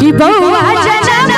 कि बउआ जनम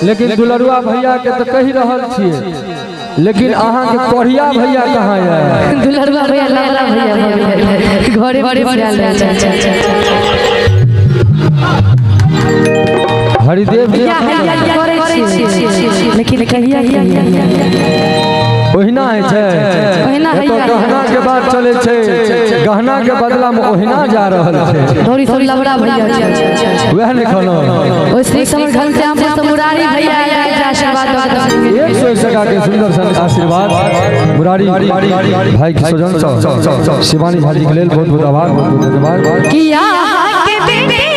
लेकिन दुलरुआ भैया के तो कही रहल छिए, लेकिन अहाँ के कोढ़िया भैया कहाँ है? दुलरुआ भैया लाला भैया घरे घरे हरिदेव भैया लेकिन कहिया ओहिना है छे, तो गहना के बाद चले छे, गहना के बदला में ओहिना जा रहल छे। थोड़ी थोड़ी लबड़ा भैया वह ने खाना ओ श्री समर घन श्याम मुरारी भैया आशीर्वाद 101 टका के सुंदर सन आशीर्वाद मुरारी भाई की सजन शिवानी भाजी के लेल बहुत बहुत आभार, बहुत बहुत धन्यवाद। किया के बेटे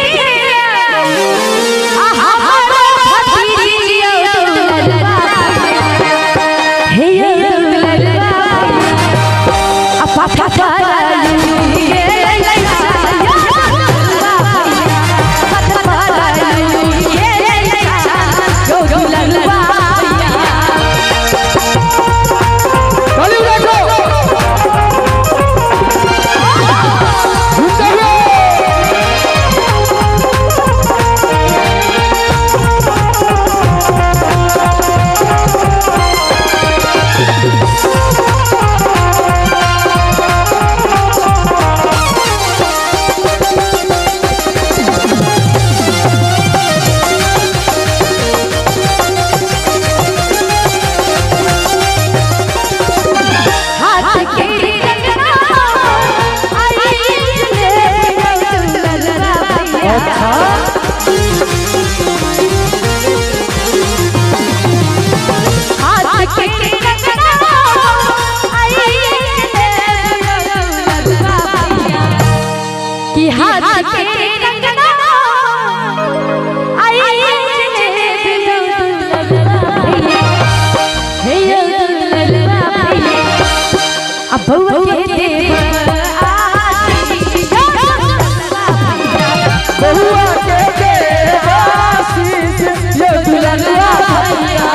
बउआ के देव आशीष बउआ के देव आशीष ये दुल्हनिया भैया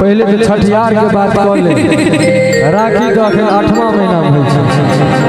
पहले तो छठियार के बात कर ले राखी तो अखन 8वां महीना में होय छै